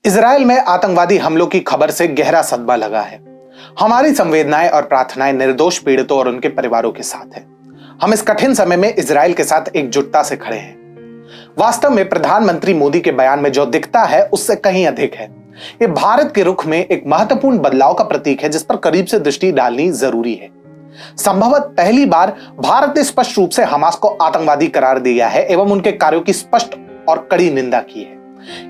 Israel में आतंकवादी हमलों की खबर से गहरा सदमा लगा है। हमारी संवेदनाएं और प्रार्थनाएं निर्दोष पीड़ितों और उनके परिवारों के साथ है। हम इस कठिन समय में इजराइल के साथ एकजुटता से खड़े हैं। वास्तव में प्रधानमंत्री मोदी के बयान में जो दिखता है उससे कहीं अधिक है। ये भारत के रुख में एक महत्वपूर्ण बदलाव का प्रतीक है जिस पर करीब से दृष्टि डालनी जरूरी है। संभवतः पहली बार भारत ने स्पष्ट रूप से हमास को आतंकवादी करार दिया है एवं उनके कार्यों की स्पष्ट और कड़ी निंदा की है।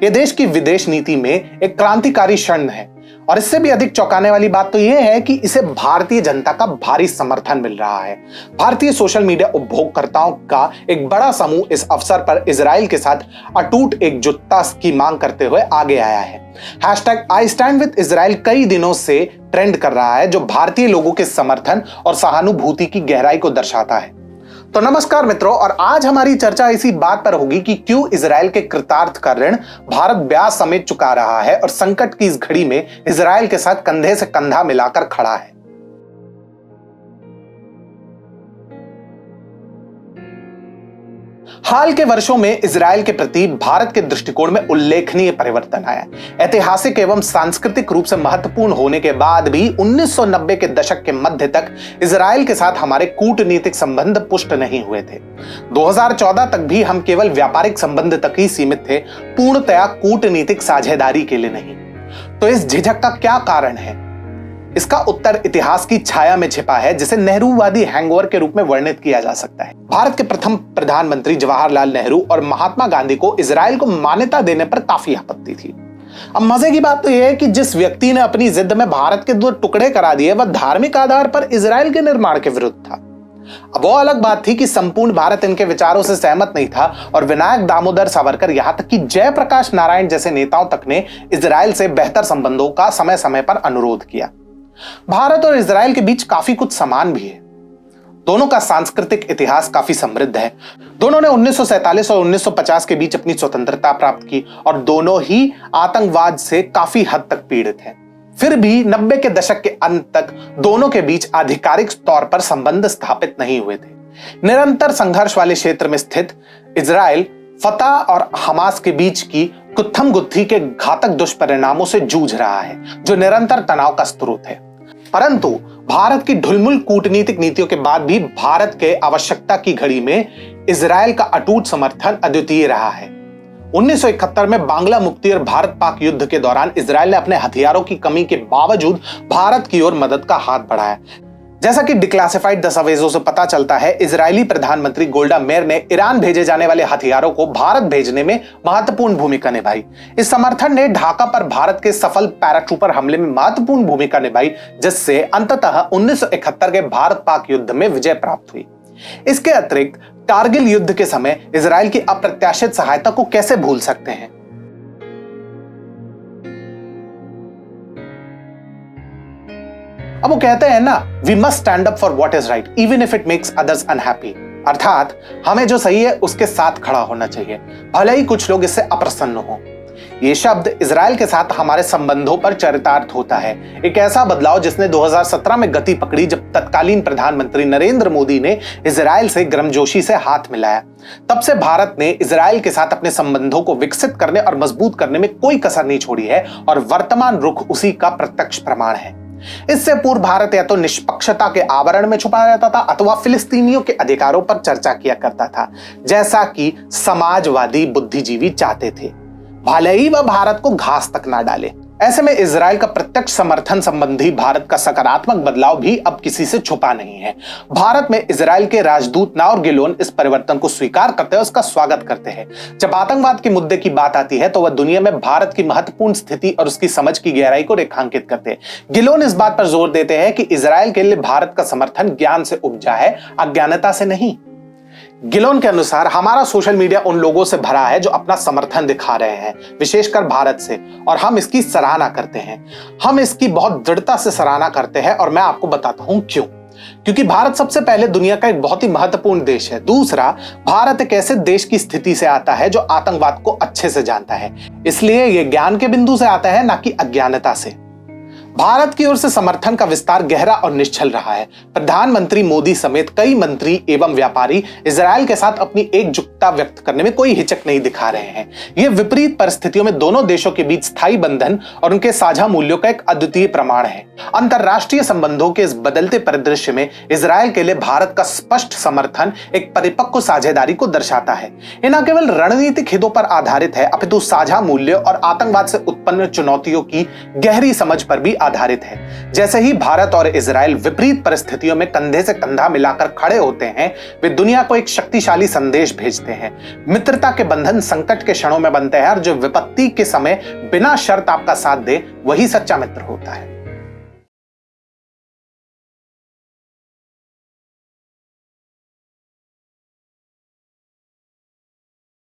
यह देश की विदेश नीति में एक क्रांतिकारी क्षण है और इससे भी अधिक चौंकाने वाली बात तो यह है कि इसे भारतीय जनता का भारी समर्थन मिल रहा है। भारतीय सोशल मीडिया उपभोक्ताओं का एक बड़ा समूह इस अवसर पर इजराइल के साथ अटूट एकजुटता की मांग करते हुए आगे आया है। #IStandWithIsrael कई दिनों से ट्रेंड कर रहा है, जो भारतीय लोगों के समर्थन और सहानुभूति की गहराई को दर्शाता है। तो नमस्कार मित्रों, और आज हमारी चर्चा इसी बात पर होगी कि क्यों इजराइल के कृतार्थ का ऋण भारत ब्याज समेत चुका रहा है और संकट की इस घड़ी में इजराइल के साथ कंधे से कंधा मिलाकर खड़ा है। हाल के वर्षों में इजराइल के प्रति भारत के दृष्टिकोण में उल्लेखनीय परिवर्तन आया। ऐतिहासिक एवं सांस्कृतिक रूप से महत्वपूर्ण होने के बाद भी 1990 के दशक के मध्य तक इजराइल के साथ हमारे कूटनीतिक संबंध पुष्ट नहीं हुए थे। 2014 तक भी हम केवल व्यापारिक संबंध तक ही सीमित थे, पूर्णतया कूटनीतिक साझेदारी के लिए नहीं। तो इस झिझक का क्या कारण है? इसका उत्तर इतिहास की छाया में छिपा है, जिसे नेहरूवादी हैंगओवर के रूप में वर्णित किया जा सकता है। भारत के प्रथम प्रधानमंत्री जवाहरलाल नेहरू और महात्मा गांधी को इजराइल को मान्यता देने पर काफी आपत्ति थी। अब मजे की बात तो यह है कि जिस व्यक्ति ने अपनी जिद में भारत के 2 टुकड़े करा दिए, वह धार्मिक आधार पर इजराइल के निर्माण के विरुद्ध था। अब वो अलग बात थी कि संपूर्ण भारत इनके विचारों से सहमत नहीं था और विनायक दामोदर सावरकर, यहां तक कि जयप्रकाश नारायण जैसे नेताओं तक ने इजराइल से बेहतर संबंधों का समय समय पर अनुरोध किया। भारत और इजराइल के बीच काफी कुछ समान भी है। दोनों का सांस्कृतिक इतिहास काफी समृद्ध है। दोनों ने 1947 और 1950 के बीच अपनी स्वतंत्रता प्राप्त की और दोनों ही आतंकवाद से काफी हद तक पीड़ित हैं। फिर भी 90 के दशक के अंत तक दोनों के बीच आधिकारिक तौर पर संबंध स्थापित नहीं हुए थे। निरंतर संघर्ष वाले क्षेत्र में स्थित इजराइल फतह और हमास के बीच की गुत्थम गुत्थी के घातक दुष्परिणामों से जूझ रहा है, जो निरंतर तनाव का स्रोत है। परंतु भारत की ढुलमुल कूटनीतिक नीतियों के बाद भी भारत के आवश्यकता की घड़ी में इजराइल का अटूट समर्थन अद्वितीय रहा है। 1971 में बांग्ला मुक्ति और भारत पाक युद्ध के दौरान इजराइल ने अपने हथियारों की कमी के बावजूद भारत की ओर मदद का हाथ बढ़ाया। जैसा कि डिक्लासिफाइड दस्तावेजों से पता चलता है, इजरायली प्रधानमंत्री गोल्डा मेयर ने ईरान भेजे जाने वाले हथियारों को भारत भेजने में महत्वपूर्ण भूमिका निभाई। इस समर्थन ने ढाका पर भारत के सफल पैराट्रूपर हमले में महत्वपूर्ण भूमिका निभाई, जिससे अंततः 1971 के भारत पाक युद्ध में विजय प्राप्त हुई। इसके अतिरिक्त कारगिल युद्ध के समय इजराइल की अप्रत्याशित सहायता को कैसे भूल सकते हैं। अब वो कहते हैं ना, we must stand up for what is right even if it makes others unhappy. अर्थात हमें जो सही है उसके साथ खड़ा होना चाहिए, भले ही कुछ लोग इससे अप्रसन्न हो। ये शब्द इजराइल के साथ हमारे संबंधों पर चरितार्थ होता है। एक ऐसा बदलाव जिसने 2017 में गति पकड़ी, जब तत्कालीन प्रधानमंत्री नरेंद्र मोदी ने इजराइल से गर्मजोशी से हाथ मिलाया। तब से भारत ने इजराइल के साथ अपने संबंधों को विकसित करने और मजबूत करने में कोई कसर नहीं छोड़ी है और वर्तमान रुख उसी का प्रत्यक्ष प्रमाण है। इससे पूर्व भारत या तो निष्पक्षता के आवरण में छुपा रहता था अथवा फिलिस्तीनियों के अधिकारों पर चर्चा किया करता था, जैसा कि समाजवादी बुद्धिजीवी चाहते थे, भले ही वह भारत को घास तक ना डाले। ऐसे में इजराइल का प्रत्यक्ष समर्थन संबंधी भारत का सकारात्मक बदलाव भी अब किसी से छुपा नहीं है। भारत में इजराइल के राजदूत नाओर गिलोन इस परिवर्तन को स्वीकार करते हैं, उसका स्वागत करते हैं। जब आतंकवाद के मुद्दे की बात आती है तो वह दुनिया में भारत की महत्वपूर्ण स्थिति और उसकी समझ की गहराई को रेखांकित करते हैं। गिलोन इस बात पर जोर देते हैं कि इजराइल के लिए भारत का समर्थन ज्ञान से उपजा है, अज्ञानता से नहीं। गिलोन के अनुसार हमारा सोशल मीडिया उन लोगों से भरा है जो अपना समर्थन दिखा रहे हैं, विशेषकर भारत से, और हम इसकी सराहना करते हैं। हम इसकी बहुत दृढ़ता से सराहना करते हैं और मैं आपको बताता हूं क्यों। क्योंकि भारत सबसे पहले दुनिया का एक बहुत ही महत्वपूर्ण देश है। दूसरा, भारत एक ऐसे देश की स्थिति से आता है जो आतंकवाद को अच्छे से जानता है, इसलिए यह ज्ञान के बिंदु से आता है, ना कि अज्ञानता से। भारत की ओर से समर्थन का विस्तार गहरा और निश्चल रहा है। प्रधानमंत्री मोदी समेत कई मंत्री एवं व्यापारी इजरायल के साथ अपनी एकजुटता व्यक्त करने में कोई हिचक नहीं दिखा रहे हैं। यह विपरीत परिस्थितियों में दोनों देशों के बीच स्थायी बंधन और उनके साझा मूल्यों का एक अद्वितीय प्रमाण है। अंतरराष्ट्रीय संबंधों के इस बदलते परिदृश्य में इजरायल के लिए भारत का स्पष्ट समर्थन एक परिपक्व साझेदारी को दर्शाता है। यह न केवल रणनीतिक हितों पर आधारित है, अपितु साझा मूल्यों और आतंकवाद से उत्पन्न चुनौतियों की गहरी समझ पर भी आधारित है। जैसे ही भारत और इजरायल विपरीत परिस्थितियों में कंधे से कंधा मिलाकर खड़े होते हैं, वे दुनिया को एक शक्तिशाली संदेश भेजते हैं। मित्रता के बंधन संकट के क्षणों में बनते हैं और जो विपत्ति के समय बिना शर्त आपका साथ दे, वही सच्चा मित्र होता है।